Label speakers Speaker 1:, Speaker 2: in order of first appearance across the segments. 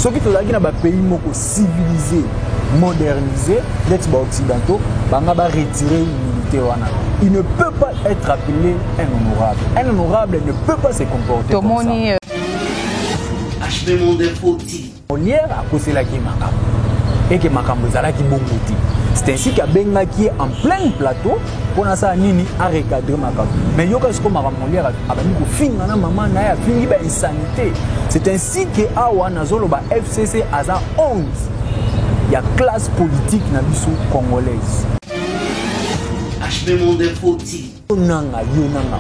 Speaker 1: Ceux qui sont là, qui n'ont pas pays civilisé, modernisé, les occidentaux, va retirer l'unité. Il ne peut pas être appelé un honorable. Un honorable ne peut pas se comporter comme ça. Molière a causé la Guimaka et que Makambozala qui bombouti. C'est ainsi qu'à Benga qui est en plein plateau pour ça nini a recadrer Makam. Mais yo qu'est-ce que Molière a dit que fin na maman na ya fini ba insanité. C'est ainsi que awa nazolo ba FCC aza 11. Il y a classe politique na biso congolaise.
Speaker 2: HB Monde Foti.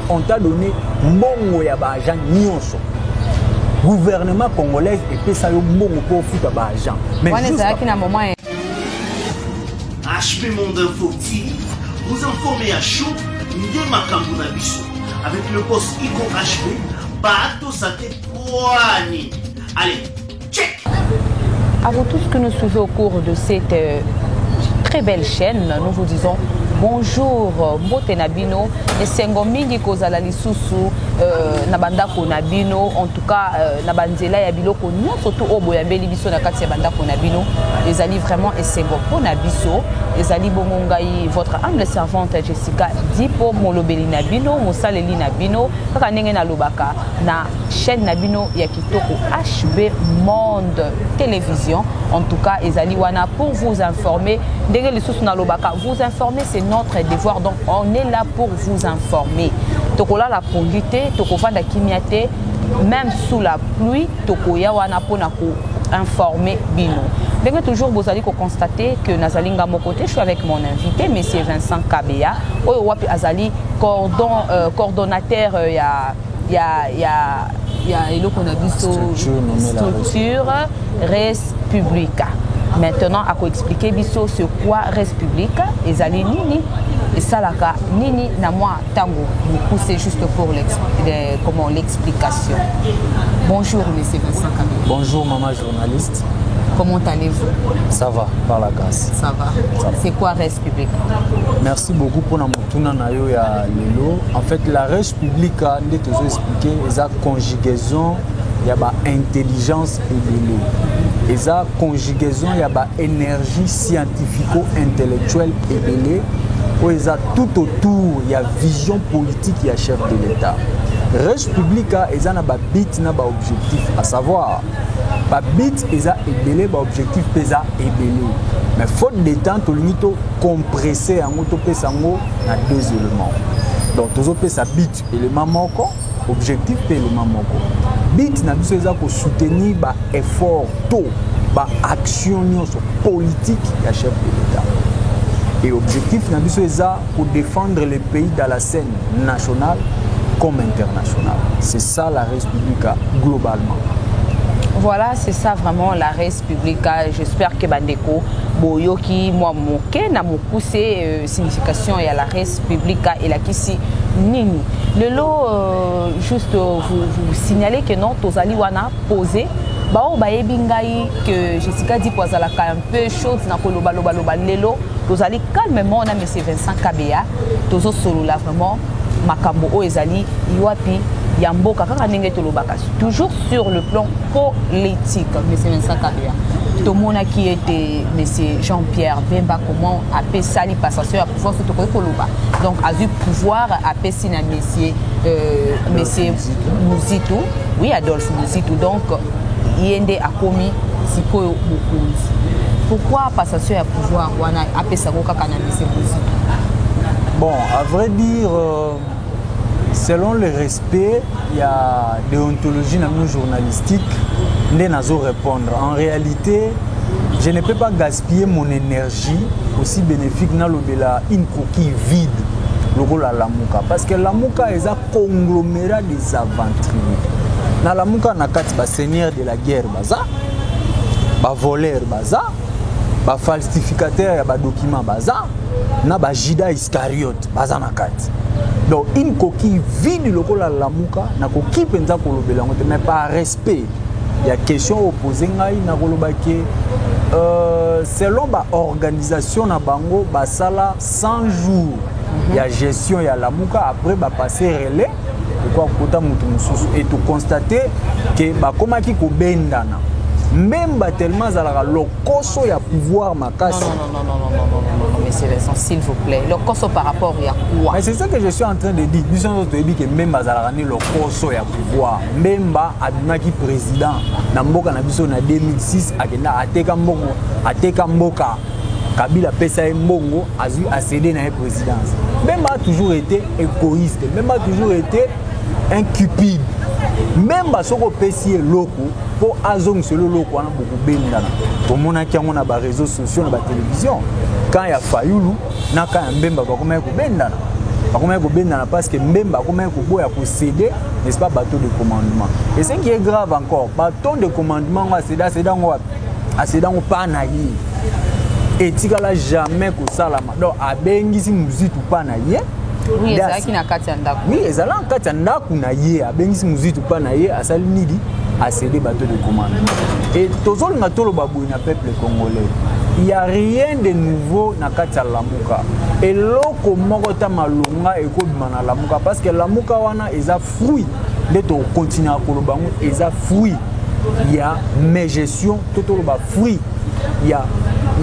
Speaker 1: On t'a donné mbongo ya ba agent nyonso. Gouvernement congolais et puis ça yo mbongo pour foutre ba agent. Mais juste
Speaker 2: HB Monde Foti, vous informez à chaud Ndé Makambo na biso avec le boss Iko HB, Bato Sate Poani. Allez, check.
Speaker 3: À vous tous que nous suivez au cours de cette très belle chaîne, nous vous disons bonjour, Mbote Nabino, et Sengomingi Kozala Lisusu, Nabandako Nabino, en tout cas, Nabandela Yabiloko, non, surtout au Boyambeli Biso, Nakati Bandako Nabino, les alliés vraiment et Sengopo Nabiso, les alliés Bomongaï, votre humble servante Jessica Dipo, Molobeli Nabino, Mosaleli Nabino, Kakanenge Nalobaka, na chaîne Nabino Yakitoko HB Monde Télévision, en tout cas, les alliés Wana pour vous informer, Denge Lisusu Nalobaka, vous informer, c'est notre devoir, donc on est là pour vous informer. Tokola la polité, tokovanda kimiate, même sous la pluie, tokoya wana ponako informer bino. Donc toujours vous allez constater que Nazalinga Mokote, je suis avec mon invité, monsieur Vincent Kabea, oyo wapi azali coordonnateur ya eloko na biso structure Res Publica. Maintenant, à expliquer biso sur quoi Res Publica et zali nini et salaka nini na moi tango vous c'est juste pour l'explication. Bonjour monsieur Vincent Kabea.
Speaker 1: Bonjour maman journaliste.
Speaker 3: Comment allez-vous?
Speaker 1: Ça va par la grâce.
Speaker 3: Ça va. C'est quoi Res Publica?
Speaker 1: Merci beaucoup pour namutuna na yo ya lelo. En fait la Res Publica ndé toujours expliquer la conjugaison ya ba intelligence et de l'eau. Et ça, conjugaison, il y a une énergie scientifico-intellectuelle élevée. Où il y a tout autour, il y a vision politique, il y a chef de l'État. Res Publica, il y a un but, un objectif, à savoir, le but, il y a un objectif, il y a mais faute de temps, il y a compressé en deux éléments. Donc, il y a un but, élément manquant, objectif, élément manquant. Bit na biso eza ko soutenir ba effort to ba action politique ya chef de l'État. Et objectif na biso eza pour défendre le pays dans la scène nationale comme internationale. C'est ça la Res Publica globalement.
Speaker 3: Voilà, c'est ça vraiment la Res Publica. J'espère que Bandeko Boyoki moi moke na mokuse signification et à la Res Publica et la kisi nini. Le lot juste vous signaler que non tozali wana posé bao bayebi ngai que Jessica dit pozalaka un peu chose na koloba loba lelo tozali calmement na monsieur Vincent Kabea tozo solo là vraiment makambo o ezali iwapi yamboka kaka ndenge tolobaka toujours sur le plan politique monsieur Vincent Kabea. Tout le monde qui était monsieur Jean-Pierre Bemba comment appelle ça les passation à pouvoir se trouver Koloba. Donc a eu pouvoir appeler ça monsieur Muzito, oui Adolphe Muzito. Donc Yende a commis Sikoyo Mokonzi. Pourquoi passation à pouvoir on a appelé ça kaka na monsieur Muzito?
Speaker 1: Bon, à vrai dire selon le respect, il y a déontologie journalistique. Répondre. En réalité, je ne peux pas gaspiller mon énergie aussi bénéfique dans une coquille vide, le rôle à Lamuka. Parce que Lamuka est un conglomérat des aventuriers. Dans Lamuka, on a seigneur de la guerre, voleur, falsificateur de documents, Jida Iscariote, donc une coquille vide, le rôle à Lamuka, na coquille penza kolobela, mais par respect. Il y a question opposée selon l'organisation na bango basala 100 jours. Il y a gestion, il y a la mouka après passer relais et quoi kota mutu mususu et tout constater que ba komaki ko bendana Mbemba tellement azalaka lokoso ya pouvoir makasi.
Speaker 3: Non, monsieur Vincent, s'il vous plaît. Lokoso par rapport à quoi?
Speaker 1: Mais c'est ça que je suis en train de dire. Nous sommes dit que Mbemba azalaka ni lokoso ya pouvoir. Mbemba abimaki président na mboka na biso na 2006 akenda ateka mboka. Kabila pesa mbongo a cédé na présidence. Mbemba a toujours été égoïste. Mbemba a toujours été un cupide. Mbemba soko pesi loko pour azong selo loko wana beaucoup bendana. Tout le monde a qui a ba réseaux sociaux na ba télévision. Quand il y a Fayulu na quand Mbemba ba comment ko bendana. Ba comment ko bendana parce que Mbemba comment ko boya ko céder n'est-ce pas bateau de commandement. Et ce qui est grave encore, bateau de commandement wa céder dans a céder on pas na yi. Et tikala jamais ko salama. Donc abengisi muzitu pa na ye.
Speaker 3: Oui, ezalaki na kati ya ndako.
Speaker 1: Oui, ezalaki na kati ya ndako na ye, abengisi muzitu pa na ye, asali nidi a cédé bateau de commandement. Et tozolinga toloba boye na peuple congolais. Il n'y a rien de nouveau na kati ya Lamuka. Et loko moko ta malonga ekobima na Lamuka parce que Lamuka wana eza fruit de to continuer koloba ngo eza fruit. Il y a mes gestion totoloba fruit. Il y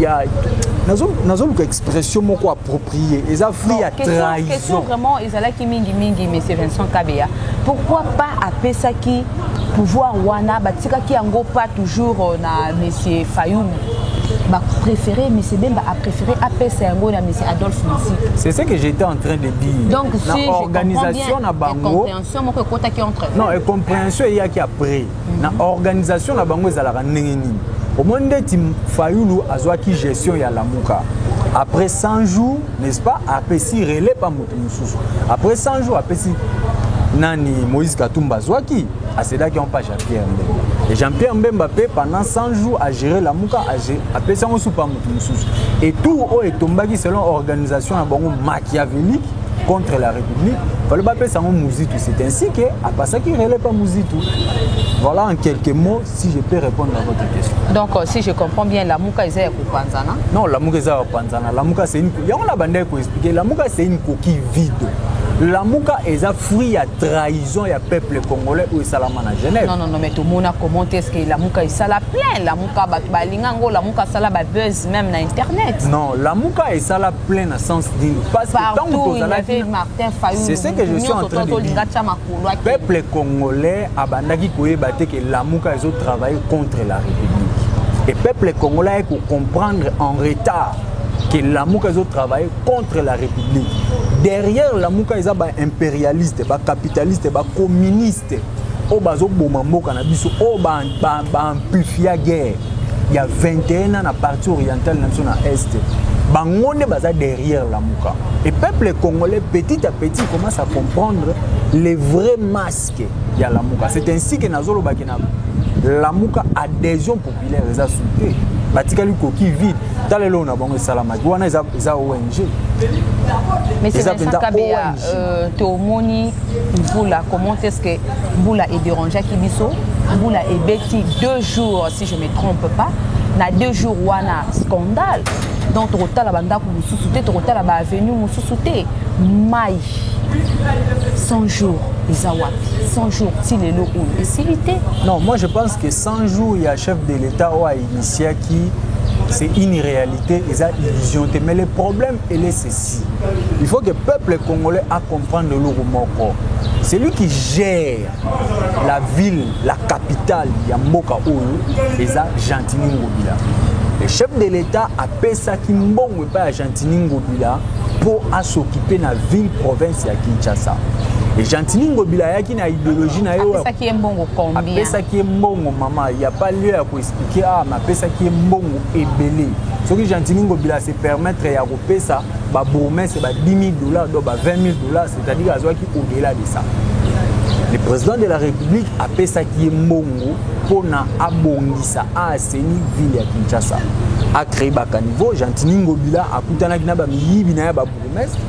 Speaker 1: a nazon expression moko appropriée et ça fruit à trahison.
Speaker 3: Question vraiment ezalaki mingi monsieur Vincent Kabea. Pourquoi pas appeler ça qui pouvoir wana batika ki yango pas toujours na monsieur Fayoum ba préféré monsieur Bemba a préféré appeler ça yango na monsieur Adolphe Messi.
Speaker 1: C'est ce que j'étais en train de dire.
Speaker 3: Donc si
Speaker 1: organisation na bango
Speaker 3: compréhension moko kota ki entre.
Speaker 1: Non, et compréhension il y a qui après. Na organisation na bango ezalaka ndenge nini. Au monde de Fayulu azwaki gestion ya Lamuka. Après 100 jours, n'est-ce pas, apesi relais pas mususu. Après 100 jours, apesi nani Moïse Katumba zwaki, aseda qui ont pas Jean-Pierre Mbemba. Et Jean-Pierre Mbemba pendant 100 jours a géré Lamuka, apesi on sou pas mususu. Et tout est tombé selon organisation na bango machiavélique contre la République. Fallait pas appeler ça un Mouzitou. C'est ainsi que à part ça qui relève pas Mouzitou. Voilà en quelques mots si je peux répondre à votre question.
Speaker 3: Donc si je comprends bien, la Mouka est Panzana.
Speaker 1: Non, la Mouka est Panzana. La Mouka c'est une. Il y a la bande pour expliquer. La Mouka c'est une coquille vide. La Mouka est un fruit à trahison et à peuple congolais ou Salama à Genève.
Speaker 3: Non, mais tout le monde a commenté ce que la Mouka est sala plein. La Mouka balingango, la Mouka sala buzz même na internet.
Speaker 1: Non, la Mouka est sala plein dans sens d'une. Parce que
Speaker 3: partout il y avait Martin Fayulu.
Speaker 1: C'est ce que je suis en train de dire. Peuple congolais a bandaki koyebate que la Mouka ils ont travaillé contre la République. Et peuple congolais pour comprendre en retard que la Mouka ils ont travaillé contre la République. Derrière la Mouka ils sont impérialiste, capitaliste, communiste. Au bazo bomamboka na biso, au ba amplifia guerre. Il y a 21 ans à la partie orientale nationale est. Bangonde baza derrière la Mouka. Et peuple congolais petit à petit commence à comprendre les vrais masques de la Mouka. C'est ainsi que Nazolo Bakina la Mouka adhésion populaire les a soutenus. Batikali coquille vide. Dans le lot on a bon salama. Wana eza ONG.
Speaker 3: Mais c'est Vincent Kabea Théomoni Mboula, comment est-ce que Mboula est dérangé qui biso? Mboula est bêti 2 jours si je ne me trompe pas. Na 2 jours wana scandale. Donc tu as la banda pour mususuté, tu as la avenue mususuté. Maï 100 jours Isawapi 100 jours si les locaux ou
Speaker 1: non, moi je pense que 100 jours il y a chef de l'État ou à initier qui c'est une réalité, ils ont illusion. Mais le problème, il est ceci. Il faut que le peuple congolais a comprendre le Loromoko. C'est lui qui gère la ville, la capitale, Yamboka Oyo, et ça, Gentini Ngobila. Le chef de l'État a payé ça qui mbongo pas à Gentini Ngobila pour s'occuper de la ville, province à Kinshasa. Et Gentini Ngobila qui a une idéologie na yo.
Speaker 3: Ça qui est mbongo combien?
Speaker 1: Ça qui est mbongo maman, il y a pas lieu à expliquer mais ça qui est mbongo ebelé. Ce que Gentini Ngobila se permettre ya repayer ça, ba bourgmestre c'est $10 000 donc $20 000, c'est-à-dire à qui au-delà de ça. Le président de la République a payé ça qui est mbongo pour na abongisa a assainir ville à Kinshasa. A créé bakanivo Gentini Ngobila a kutana kina ba miyibi na ba bourgmestre.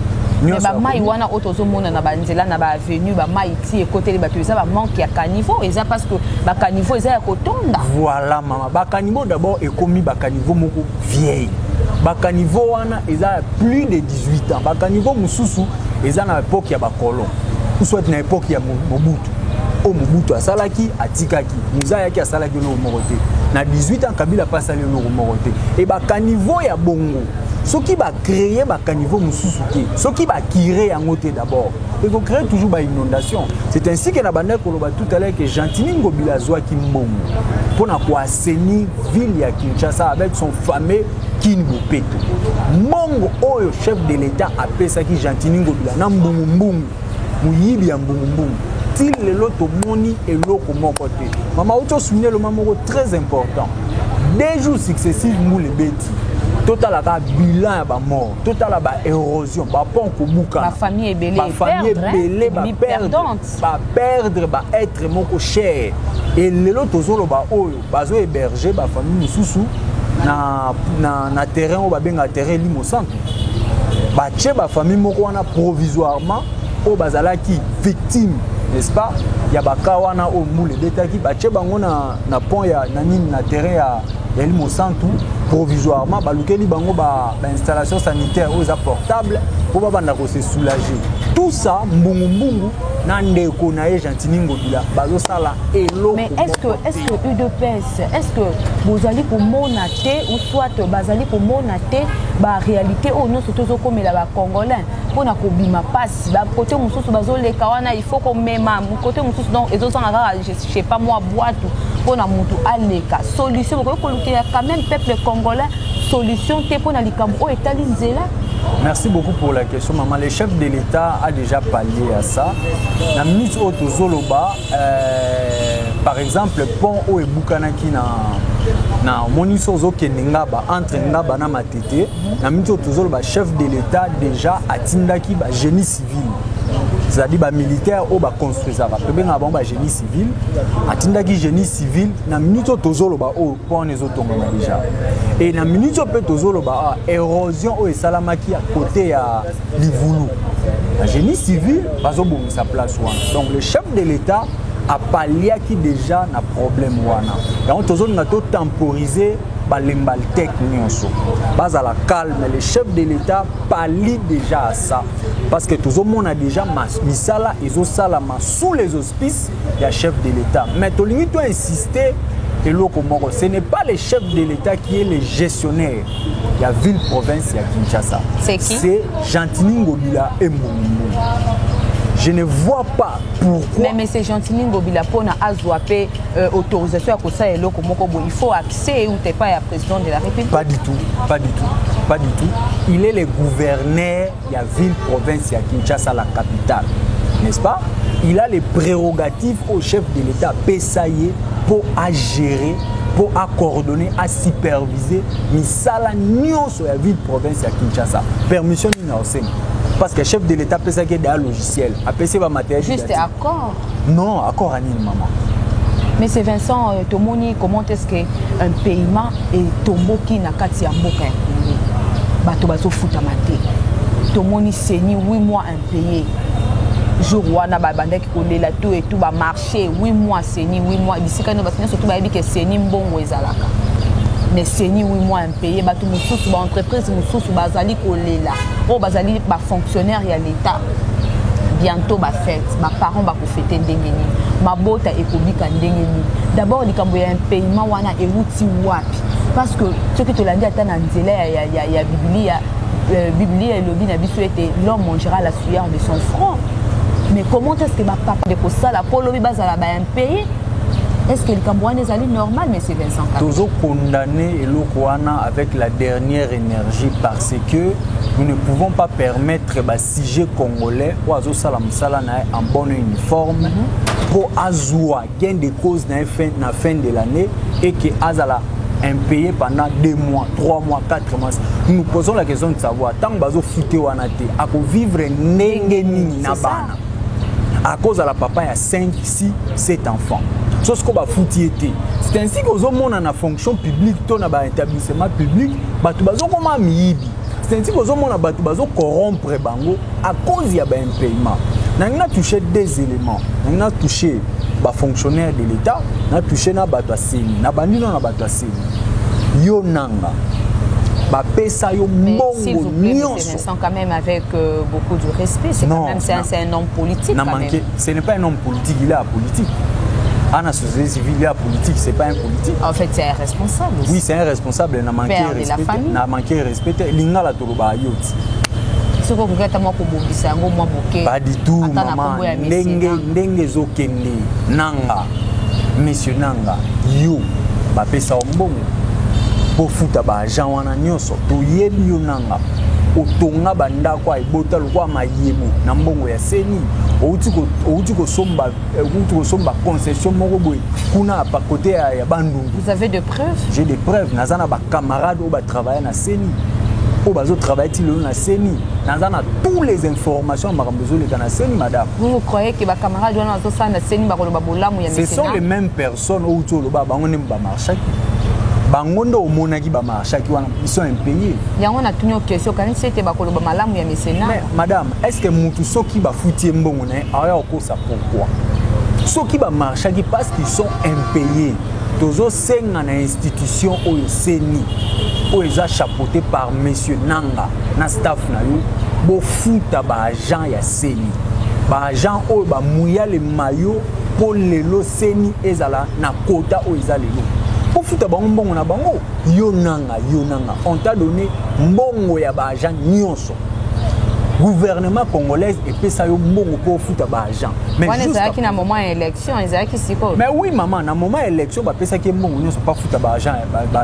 Speaker 3: Mais maï wana otozo mona na banzela na ba avenue ba maï ti côté les bateaux ça ba manque ya caniveau et ça parce que ba caniveau ça ya kotonda.
Speaker 1: Voilà maman, ba caniveau d'abord est commis ba caniveau moko vieille. Ba caniveau wana eza plus de 18 ans. Ba caniveau mususu eza na époque ya ba colon. Ou soit na époque ya Mobutu. O Mobutu asalaki atikaki. Muza yaki asalaki no morote. na 18 ans Kabila passe ali no moroté et ba caniveau ya bongo ce qui va créer ba caniveau mususuke ce qui va tirer en côté d'abord et vous créez toujours ba inondation c'est ainsi que na bande koloba tout à l'heure que Gentini Ngobila zwa ki mbongo pour na ko assainir ville ya Kinshasa avec son fameux Kin Bopeto mbongo oyo chef de l'état a pesa ki Gentini Ngobila na mbungu muyibi ya mbungu til lelo to moni eloko moko te mama auto souligner le mamo très important 2 jours successifs mou le beti total la bilan ya ba mort total la ba érosion ba pont ko buka
Speaker 3: ba famille belé
Speaker 1: ba famille belé ba perdre ba être moko cher et lelo tozolo ba oyo bazo héberger ba famille mususu na terrain o ba benga terrain limo centre ba tche ba famille moko wana provisoirement o bazalaki victime n'est-ce pas ya bakawana o mule betaki ba tche bango na pont ya na nini na terrain ya limo centre provisoirement balukeli bango ba installation sanitaire aux portable pour ba banda ko se soulager tout ça mbungu na ndeko na Gentini Ngobila bazo sala elo
Speaker 3: mais est-ce que UDPS est-ce que vous allez pour monater ou soit bazali pour monater ba réalité au non surtout comme la congolais pour na ko bima passe ba côté mususu bazo le kawana il faut qu'on même côté mususu donc et autres je sais pas moi boîte pour na mutu aleka solution ko kolukia quand même peuple congolais solution te pour na likambo o etali nzela.
Speaker 1: Merci beaucoup pour la question, maman. Le chef de l'État a déjà pallié à ça. La minute au Tozoloba, par exemple, pont au Ebukanaki na Monisozo Kenengaba entre Ngaba na Matete. La minute au Tozoloba, chef de l'État déjà a tindaki ba génie civil. C'est-à-dire ba militaire au ba construire ça. Ba pebe ngaba ba génie civil. A tindaki génie civil na minute au Tozoloba au pont les autongo déjà. Et na minute au pe Tozoloba érosion au Salamaki à côté à Livulu. Le génie civil bazo bomi sa place wana. Donc le chef de l'État a pallié qui déjà na problème wana. Et on tozo na to temporiser balembal tek nyonso. Base à la calme, le chef de l'État pallie déjà à ça parce que tout le monde a déjà misala et salama sous les auspices du chef de l'État. Mais tu dois insister et ce n'est pas le chef de l'État qui est le gestionnaire de la ville-province de Kinshasa.
Speaker 3: C'est qui?
Speaker 1: C'est Gentini Ngobila et Mbongo. Je ne vois pas pourquoi.
Speaker 3: Mais c'est Gentini Ngobila pour azouapé autorisation à Kosa et Loko Mokobo. Il faut accès ou t'es pas le président de la République?
Speaker 1: Pas du tout, pas du tout, pas du tout. Il est le gouverneur de la ville-province de Kinshasa, la capitale. N'est-ce pas? Il a les prérogatives au chef de l'État Pessaye pour gérer, pour coordonner, à superviser misala nyonso ya ville province ya Kinshasa. Permission ni na osema. Parce que le chef de l'État peut s'agir d'un logiciel, appeler ba matériel.
Speaker 3: Juste accord.
Speaker 1: Non, accord à nini maman.
Speaker 3: Mais c'est Vincent Tomoni, comment est-ce qu'un paiement est tomboki na kati ya mboka? Bato bazo futa mate. Tomoni seni 8 mois impayé. Jour wana ba bandaki kolela tout et tout ba marché 8 mois seni 8 mois bisika no basina surtout ba yebi ke seni mbongo ezalaka. Mais seni 8 mois impayé bato mususu ba entreprise mususu bazali kolela. O bazali ba fonctionnaire ya l'État. Bientôt ba fête, ba parents ba ko fêter ndenge nini. Mabota ekobika ndenge nini. D'abord likambo ya paiement wana euti wapi parce que ce que tu l'as dit ata na nzela ya Biblia Biblia elobi na biso ete l'homme mangera la sueur de son front. Mais comment est-ce que ma papa de ça la polo bazala ba impayé? Est-ce que le Cambouane est normal, mais c'est Vincent Kabila?
Speaker 1: Toujours condamné Elokwana avec la dernière énergie parce que nous ne pouvons pas permettre les sujets congolais ou à Salam Salana en bon uniforme pour Azoua gain de cause na fin de l'année et que Azala impayé pendant 2 mois, 3 mois, 4 mois. Nous nous posons la question de savoir tant que Bazo Fouté Wanate à vivre Nengeni Nabana à cause de la papa il y a 5, 6, 7 enfants. C'est ce qu'on va foutre. C'est ainsi que nous avons une fonction publique, dans un établissement public, c'est ainsi que nous avons corrompre à cause de un paiement. Nous avons touché 2 éléments. Nous avons touché les fonctionnaires de l'État, nous avons touché les Batouassini, nous avons touché les Yonanga.
Speaker 3: Mais s'il vous plaît, M. Vincent, quand même avec beaucoup de respect, c'est quand même c'est un homme politique.
Speaker 1: Ce n'est pas un homme politique, il est apolitique. À la société civile, il y a politique, c'est pas un politique.
Speaker 3: En fait, c'est un responsable.
Speaker 1: Oui, c'est un responsable, il n'a manqué de respect. Il n'a manqué de respect. L'ingala toloba yoti. Pas du tout, maman. Ndenge zokende nanga, monsieur nanga, yo, ba pesa ombongo. Pour fouta ba agent wana nyonso, to yebi yo nanga. Otonga banda kwa ibota lokwa mayemo na mbongo ya seni. Outi ko somba concession moko boy kuna pa côté ya Bandundu.
Speaker 3: Vous avez des preuves?
Speaker 1: J'ai des preuves. Nazana ba camarades au ba travailler na seni. Au bazo travailler ti na seni. Nazana tous les informations makambezo le kana seni madame.
Speaker 3: Vous croyez que ba camarades wana zo sa na seni ba koloba bolamu ya
Speaker 1: mécénat? Ce sont les mêmes personnes au tolo ba bango nem ba marchaki. Bangondo omonaki ba marchaki wana ils sont impayés.
Speaker 3: Yango na tunyo question quand c'était ba koloba malamu ya mécénat.
Speaker 1: Mais madame, est-ce que mutu soki ba fouti mbongo na aya okosa pourquoi? Soki ba marchaki parce qu'ils sont impayés. Tozo senga na institution oyo seni. Oyo chapeauté par monsieur Nanga na staff na yo bo futa ba agent ya seni. Ba agent oyo ba mouya le maillot pour lelo seni ezala na quota oyo ezalelo. Pour fouta bango mbongo na bango yo nanga on t'a donné mbongo ya ba agent nyonso. Gouvernement congolais et pesa yo mbongo pour fouta ba agent. Mais
Speaker 3: jusqu'à qui na moment élection ezaki siko.
Speaker 1: Mais oui maman, na moment élection ba pesa ki mbongo nyonso pas fouta ba agent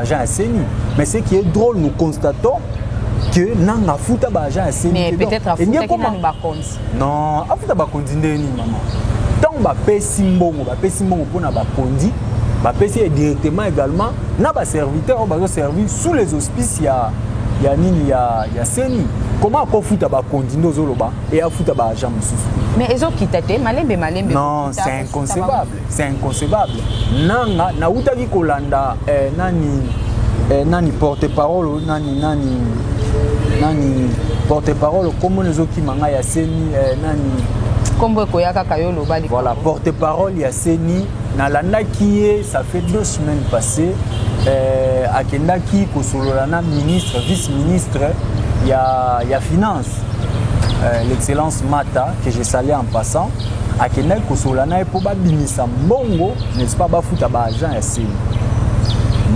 Speaker 1: ya seni. Mais ce qui est drôle nous constatons que nanga fouta ba agent ya seni.
Speaker 3: Mais peut-être a fouta ki na ba konzi.
Speaker 1: Non, a fouta ba konzi ndeni maman. Tant ba pesi mbongo pona ba konzi. Bapesi directement également na ba serviteur on va servir sous les auspices ya seni. Comment on fout ba kondindo zoloba et a fout ba agent mususu.
Speaker 3: Mais ils ont quitté malembe.
Speaker 1: Non, c'est inconcevable, c'est inconcevable. Nanga na utaki kolanda nani porte-parole nani porte-parole comme les autres qui manga ya seni nani
Speaker 3: Kombo koyaka kayolo bali.
Speaker 1: Voilà, porte-parole ya seni na landa qui ça fait 2 semaines passées akenda ki kosololana ministre vice-ministre il y a finance l'excellence Mata que je salue en passant akenda kosololana pour ba binisa mbongo n'est-ce pas ba futa ba agent ya seni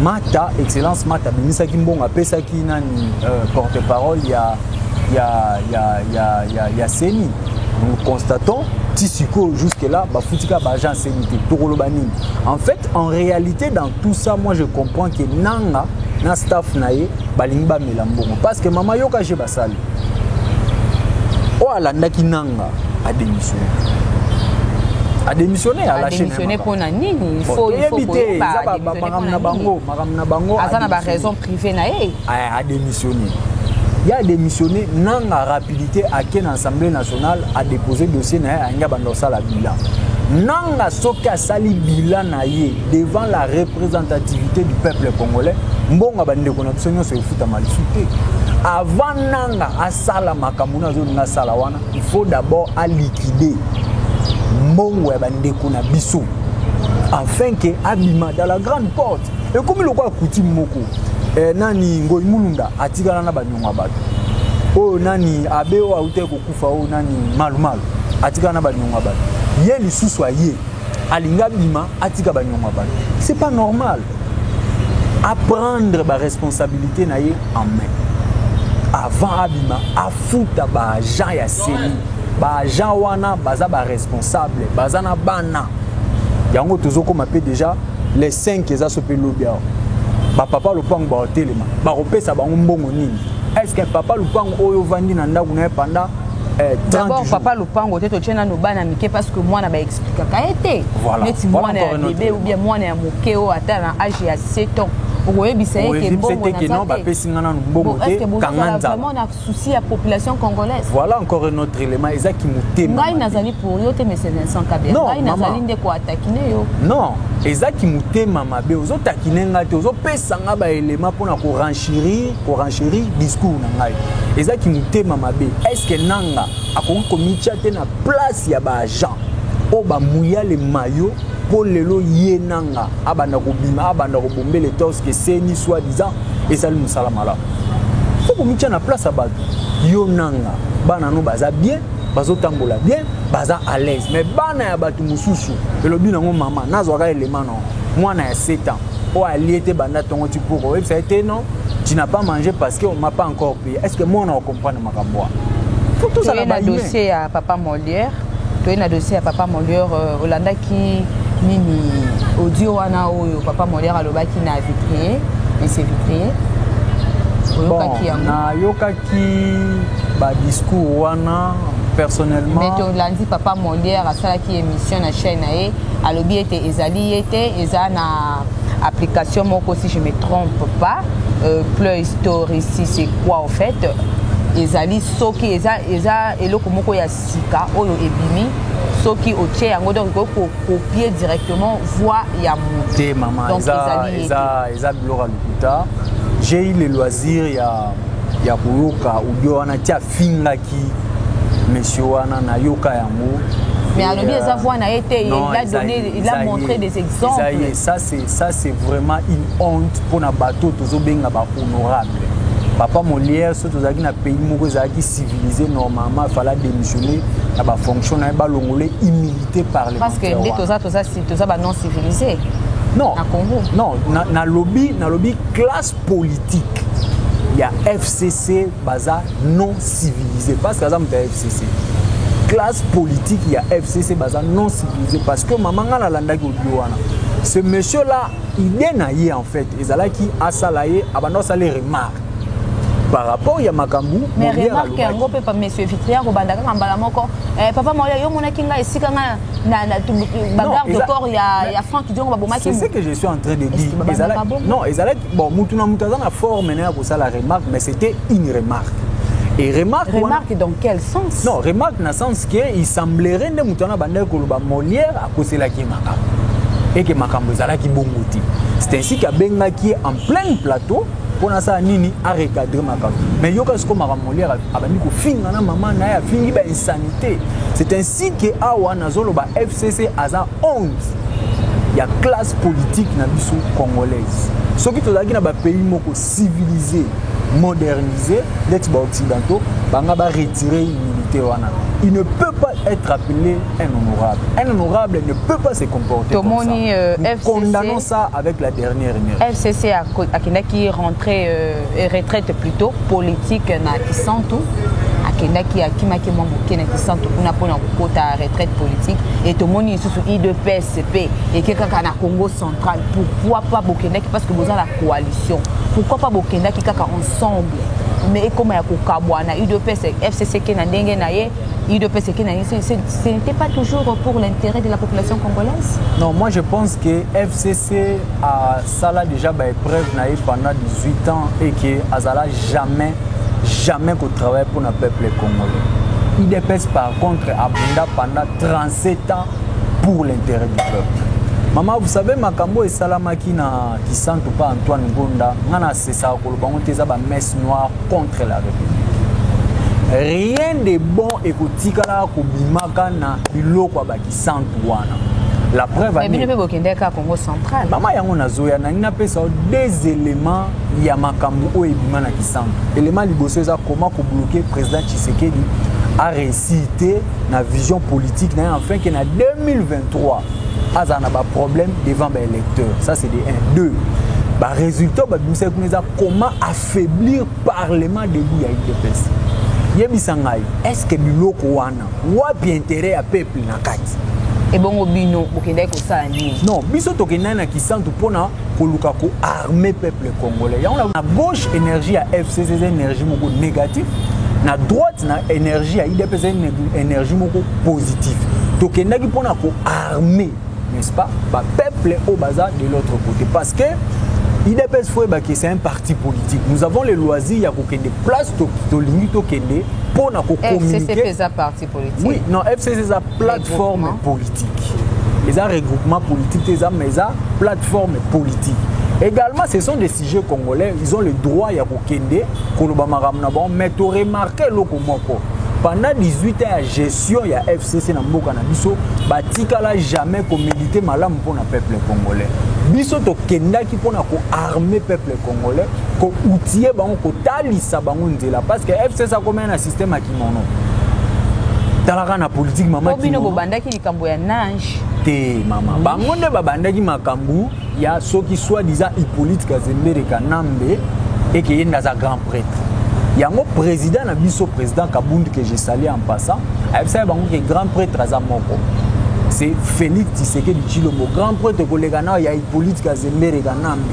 Speaker 1: Mata excellence Mata binisa ki mbongo apesa ki nani porte-parole ya seni. Nous constatons Tissiko jusque-là, Bafoutika Bajan Sénité, Torolobanine. En fait, en réalité, dans tout ça, moi je comprends que Nanga, na staff nae, Balingba Melambongo. Parce que Mama Yoka Jebasali. Oh, Alandaki Nanga a démissionné. A démissionné à la chaîne. A démissionné
Speaker 3: pour Nani. Il faut
Speaker 1: éviter.
Speaker 3: Azana ba raison privée nae.
Speaker 1: A démissionné. Il a démissionné, Nanga rapidité à quelle Assemblée nationale a déposé le dossier à la bilan. Nanga soka sali bilan devant la représentativité du peuple congolais. Mbonga bande konapsonyo se futa malisuté. Avant Nanga asala makamuna zona salawana, il faut d'abord à liquider mbongo bande konabiso afin que abima dans la grande porte. Et comme le quoi coutume moko nani ngoi mulunda atikala na banyonga bato o nani abeo aute kokufa o nani malumalu atikala na banyonga bato ye lisusu aye alinga bima atika banyonga bato c'est pas normal. À prendre ba responsabilité na ye en main avant abima afuta ba agent ya seni ba agent wana baza ba responsable bazana bana yango tozoko mape déjà les 5 eza sope lobia. Papa Lupango ba hotelema ba kopesa bango mbongo nini? Est-ce que papa Lupango oyo vandi na ndaku na pendant 30
Speaker 3: d'abord papa Lupango teto tchena no bana mike parce que moi na ba expliquer ka été.
Speaker 1: Voilà.
Speaker 3: Neti moi na bébé ou bien moi na moke o ata na âge ya 7 ans. Okoye bisaye ke mbongo na
Speaker 1: non ba pesi ngana mbongo te
Speaker 3: kanganza. Vraiment na souci à population congolaise.
Speaker 1: Voilà encore un autre élément ezaki mutema.
Speaker 3: Ngai nazali pour yo te monsieur Vincent Kabera. Ngai nazali nde ko attaquer yo.
Speaker 1: Non, ezaki mutema mabe ozo takinenga te ozo pesa nga ba élément pour na ko renchérir discours na ngai. Ezaki mutema mabe. Est-ce que nanga akoko komicha te na place ya ba agent o ba mouya le maillot pour lelo yenanga abanda ko bima abanda ko bomber les torses que seni soi-disant et ça le musala mala. Faut komicha na place abatu yo nanga bana no baza bien bazotambola bien baza à l'aise mais bana ya bato mususu elobi nango mama nazwaka élément non mwana ya 7 ans o aliété banda tongo tu pour ça a été non tu n'as pas mangé parce que on m'a pas encore payé est-ce que moi on comprend makambo faut tout ça
Speaker 3: na dossier à papa Molière to na dossier à papa Molière Olanda qui nini audio wana oyo papa Molière alobaki na vitrier mais c'est vitrier
Speaker 1: bon na yokaki ba discours wana personnellement
Speaker 3: mais to lundi papa Molière a sala qui émission na chaîne nae alobi était ezali était eza na application moko si je me trompe pas Play Store ici c'est quoi en fait ezali soki eza eloko moko ya sika oyo ebimi soki otie yango donc ko copier directement voix ya
Speaker 1: moté maman donc eza biloko lokuta j'ai eu le loisir ya koyoka audio wana tia fingaki monsieur wana na yoka yango
Speaker 3: mais alobi eza voix na été il a montré des exemples
Speaker 1: ça c'est vraiment une honte pour na bateau tozobenga ba honorable papa Molière surtout zaki na pays moko zaki civilisé normalement il fallait démissionner na ba fonction na ba longolé humilité parlementaire
Speaker 3: parce que toza ba non civilisé
Speaker 1: non non na lobby classe politique il y a FCC baza non civilisé parce que ça me FCC classe politique il y a FCC baza non civilisé parce que maman nga landaki odiwana ce monsieur là il est naïe en fait ezalaki asalaye abando sala remarque par rapport ya makambu
Speaker 3: mais remarque yango pe pa monsieur Vitrier ko bandaka ngambala moko papa Molière yo monaki nga esika nga na bagarre de corps ya Franck Diongo babomaki
Speaker 1: c'est ce que je suis en train de dire non ezalaki bon mutuna mutaza na forme na ko sala remarque mais c'était une remarque et remarque
Speaker 3: dans quel sens
Speaker 1: non remarque dans le sens que il semblerait que mutuna bandaka ko ba Molière a kosela ki makambu et que makambu ezalaki bonguti c'est ainsi qu'a bengaki en plein plateau pour ça nini a recadrer makambu mais yoka ce comme Molière abandi ko finga na maman na ya fingi ba insanité c'est ainsi que awa nazolo ba FCC aza 11 ya classe politique na biso congolaise ce qui tozaki na ba pays moko civilisé modernisé les occidentaux banga ba retirer immunité wana il ne peut pas être appelé un honorable. Un honorable ne peut pas se comporter comme ça. Nous condamnons ça avec la dernière énergie.
Speaker 3: FCC a qui rentré retraite plutôt politique na Kisantu. Akendaki akimaki mamboke na Kisantu kuna pona kokota retraite politique et tout moni sous IDPSP et que kaka na Congo central pourquoi pas bokendaki parce que vous avez la coalition. Pourquoi pas bokendaki kaka ensemble mais comme ya kokabwana IDPS FCC qui na ndenge na ye ce n'était pas toujours pour l'intérêt de la population congolaise.
Speaker 1: Non, moi je pense que FCC a ça là déjà épreuve pendant 18 ans et que Azala jamais qu'on travaille pour le peuple congolais. IDPS par contre a pendant 37 ans pour l'intérêt du peuple. Maman, vous savez, Makambo et Salamaki qui sentent pas Antoine Gonda, c'est ça, une messe noire contre la République. Rien de bon et kotikala kobimaka na biloko baki santuana. La preuve
Speaker 3: mais bien peut bokendeka Congo central.
Speaker 1: Mama yango nazoya na nina pesa des éléments ya makambo o ebima na kisantu. Élément liboso eza comment ko bloquer président Tshisekedi a récité na vision politique na enfin que na 2023 azana ba problème devant ba électeurs. Ça c'est des 1 2. Ba résultat ba bimisa kuneza comment affaiblir parlement debout ya IDPS. Yebisangai, est-ce que biloko wana wapi intérêt à peuple na kati?
Speaker 3: Et bon bino bokendai ko ça ni.
Speaker 1: Non, biso tokenda na kisantu pona koluka ko armer peuple congolais. Ya on a gauche énergie à FCC énergie moko négatif, na droite na énergie à IDPS énergie moko positif. Tokenda ki pona ko armer, n'est-ce pas? Ba peuple au bazar de l'autre côté parce que IDPS c'est un parti politique. Nous avons le loisir de des places pour communiquer.
Speaker 3: FCC c'est un parti politique.
Speaker 1: Oui, non, FCC c'est une plateforme politique. Les regroupements politiques, c'est une plateforme politique. Également, ce sont des sujets congolais. Ils ont le droit de kende, mais tu remarques le pendant 18 ans de gestion, il y a FCC dans le Canabiso, batika la jamais comme militer malam pour le peuple congolais. Biso to kenda qui pour armer peuple congolais, ko outiller bango ko talisa bango ndela parce que FCC a comme un système à kimono. talaka na politique maman
Speaker 3: Obino bobandaki likambo ya nage
Speaker 1: te mama bango nde babandaki makambu ya soki soit disant Hippolyte Kazembere Kanambe et que yenda za grand prêtre yango président na biso président Kabundu que je salue en passant ayebisa bango que grand prêtre aza moko c'est Félix Tshisekedi Tshilombo grand prêtre kolega na ya Hippolyte Kazembere Kanambe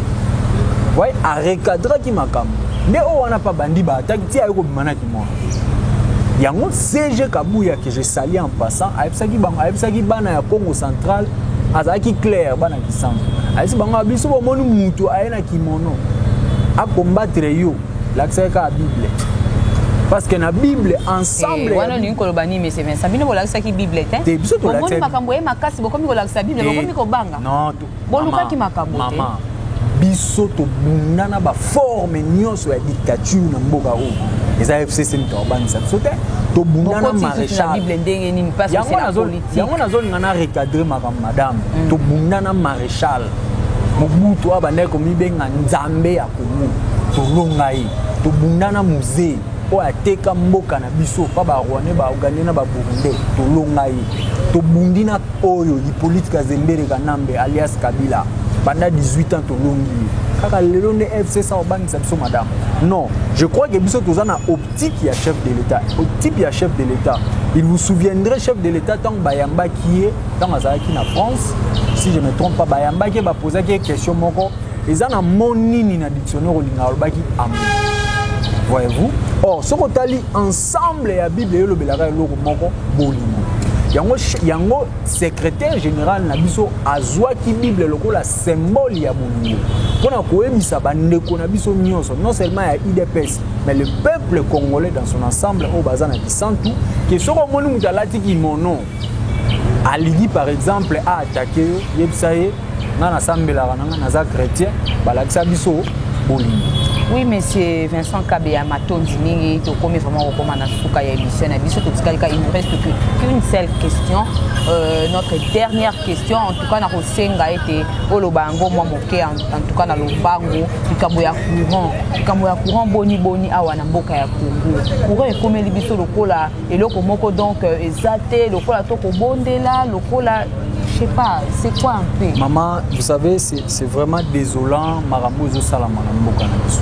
Speaker 1: ouais a recadrer ki makambu nde o wana pa bandi ba attaque ti ayoko bimana ki mo yango CG Kabuya que je salue en passant ayebisaki bana ya Congo central azaki clair bana ki centre ayebisi bango biso bomoni mutu ayena kimono a combattre yo l'accès à la Bible parce que na Bible ensemble
Speaker 3: wana ni ko lobani mais c'est bien ça bino bolakisa ki Bible te bomoni makambo e makasi bokomi kolakisa Bible bokomi ko banga
Speaker 1: non
Speaker 3: boluka ki makambo te
Speaker 1: mama biso to bundana ba forme nyonso ya dictature na mboka o eza FCC nto banisa biso te to bundana maréchal
Speaker 3: Bible ndenge nini parce que c'est la politique
Speaker 1: yango nazolinga na recadrer makambo madame to bundana maréchal Mobutu abandaki komibenga nzambe ya Kongo tolonga ye tobundana musée o ateka mboka na biso pa ba Rwanda ba Uganda na ba Burundi tolonga ye tobundina oyo Hippolyte Kazembere Kanambe alias Kabila pendant 18 ans tolongi kaka lelo ne FC ça obangisa biso madame non je crois que biso tozana optique ya chef de l'état optique ya chef de l'état il vous souviendrait chef de l'état tant bayamba qui est dans azaki na France si je me trompe pas bayamba qui ba poser quelques questions moko ezana monini na dictionnaire olinga olbaki amour voyez-vous or ce qu'on tali ensemble ya Bible yo lobelaka loko moko bolingo yango secrétaire général na biso azwaki Bible lokola symbole ya bolingo pona koyebisa bandeko na biso nyonso non seulement ya IDPS mais le peuple congolais dans son ensemble au bazana qui sentu que soko moni mutalati ki mono aligi par exemple a attaquer yebsaye na sambela na naza chrétien balakisa biso bolingo.
Speaker 3: Oui, monsieur Vincent Kabea Matondi mingi to komi vraiment comment na suka ya émission na biso to tikalika il ne reste qu'une seule question notre dernière question en tout cas na kosenga ete olobango moi moke en tout cas na lobango likambo ya courant boni awa na mboka ya Congo courant ekomeli biso lokola eloko moko donc ezate lokola to ko bondela lokola je sais pas, c'est quoi un peu?
Speaker 1: Maman, vous savez, c'est vraiment désolant. Marambo zo salama na mboka na biso.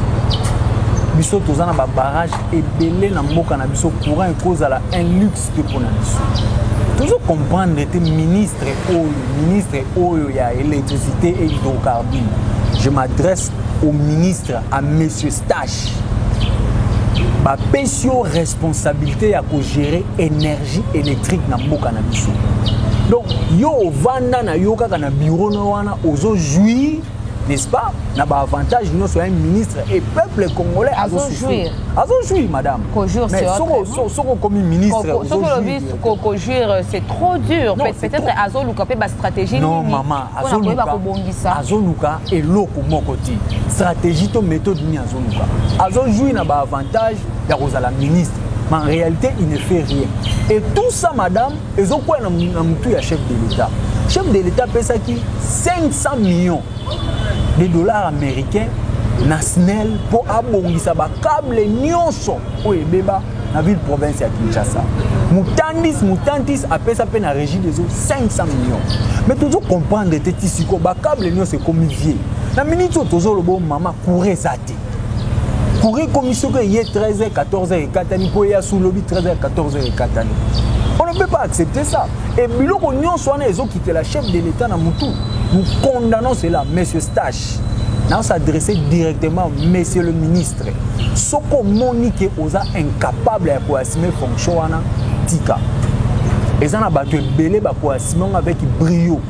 Speaker 1: Biso tozana ba barrage et belé na mboka na biso courant et cause à la un luxe que pour na biso. Toujours comprendre que ministre oyo ya électricité et hydrocarbures. Je m'adresse au ministre à monsieur Stache. Ba pesio responsabilité à gérer énergie électrique na mboka na biso. Donc, yo vanda na yo kaka na bureau na wana ozo jouir, n'est-ce pas? Na ba avantage nous soit un ministre et peuple congolais
Speaker 3: azo jouir.
Speaker 1: Azo jouir madame.
Speaker 3: Mais
Speaker 1: soko comme ministre
Speaker 3: ozo jouir. Ko jouir c'est trop dur. Peut-être azo luka pe ba stratégie
Speaker 1: non maman, azo luka et loko moko ti. Stratégie to méthode ni azo luka. Azo jouir na ba avantage ya kozala ministre. Mais en réalité, il ne fait rien. Et tout ça, madame, ils ont quoi dans le chef de l'État? Le chef de l'État paie ça qui 500 millions de dollars américains nationaux pour abonner ba câble nyonso au Ebeba na ville province ya Kinshasa. Mutantis a payé ça peine à régie des eaux 500 millions. Mais toujours comprendre que ici ko ba câble nyonso comme vieux. Na minute toujours le bon maman courir zati. Courir comme il y a 13h, 14h et 4h, pour y aller sous lobby 13h, 14h et 4h. On ne peut pas accepter ça. Et bilo qu'on y soit les autres qui étaient la chef de l'État dans Moutou. Nous condamnons cela, monsieur Stache. Nous s'adresser directement, monsieur le ministre. Ce qu'on monique aux incapables à assumer fonction wana tika. Et ça n'a pas battu belé pour assumer avec brio.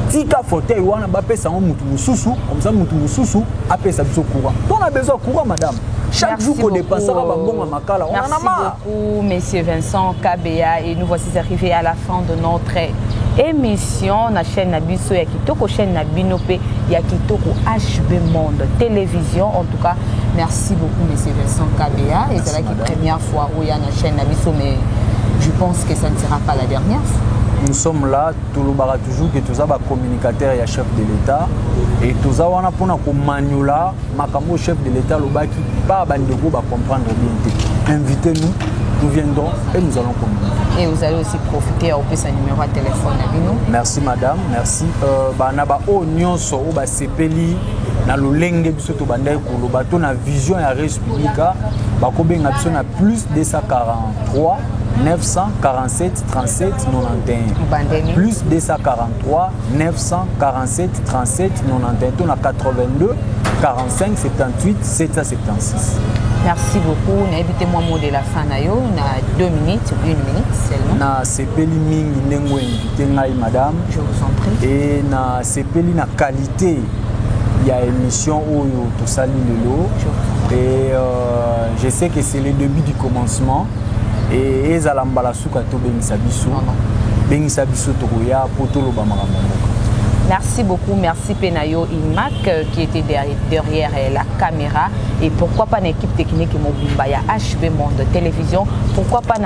Speaker 1: Tika fauteuil wana ba pesa mutu mususu comme ça mutu mususu a pesa biso courant. On a besoin de courant madame. Chaque jour qu'on dépassera ba bonga makala on en a marre.
Speaker 3: Merci beaucoup monsieur Vincent Kabea et nous voici arrivés à la fin de notre émission na chaîne Nabiso ya Kitoko chaîne Nabinope ya Kitoko HB Monde télévision en tout cas merci beaucoup monsieur Vincent Kabea et c'est la première fois où il y a la chaîne Nabiso mais je pense que ça ne sera pas la dernière fois.
Speaker 1: Nous sommes là, tout le monde toujours que tous les communicateurs et chef de l'État et tous on a pour nous manuela, makambo chef de l'État le bas qui pas bandeko va comprendre bien. Invitez-nous nous viendrons et nous allons communiquer.
Speaker 3: Et vous allez aussi profiter au sa numéro de téléphone.
Speaker 1: Merci madame, merci. Naba o nyonso o ba sepeli na lolenge biso to bandai ko lo bato na vision ya res publica ba ko benga biso na plus 243 947 37 91 plus 243 947 37 91 to na 82 45 78 776.
Speaker 3: Merci beaucoup. Invitez-moi mot de la fin na yo na 2 minutes, 1 minute seulement.
Speaker 1: Na sepeli mingi ndengo invité ngai madame.
Speaker 3: Je vous en prie.
Speaker 1: Et na sepeli na qualité il y a émission Oyo tout ça lilo. Et je sais que c'est le début du commencement. Et ezalambala suka to bengisa biso. Bengisa biso to ya potolo ba makambo.
Speaker 3: Merci beaucoup, merci Penayo Imac qui était derrière la caméra. Et pourquoi pas une équipe technique Mobimba, il y a HB Monde Télévision. Pourquoi pas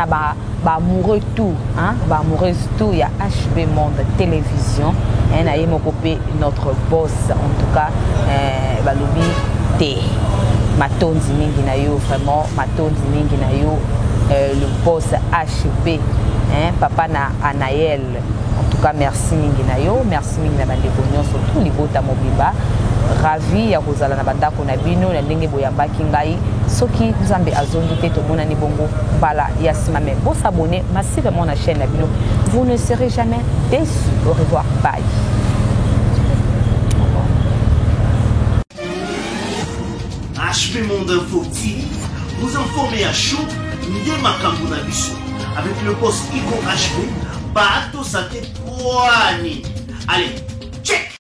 Speaker 3: amoureux tout, hein? Amoureux tout, il y a HB Monde Télévision. Et na copé notre boss, en tout cas, Balobi T. Matonzi mingi na yo, vraiment, Matonzi mingi na yo, le boss HB, hein? Papa na Anaël. En tout cas, merci Minginayo, merci Mingina Bandebonyo, surtout les Bota Mobimba. Ravi ya kozala na bandako na bino na ndenge boyamba kingai. Soki Nzambe azongite to mona ni bongo bala ya simame. Bo s'abonner massivement na chaîne na bino. Vous ne serez jamais déçus. Au revoir. Bye.
Speaker 2: HB Monde Info TV, vous informez à chaud Ndé Makambo na biso avec le boss Iko HB. Bato sate poani. Allez, check.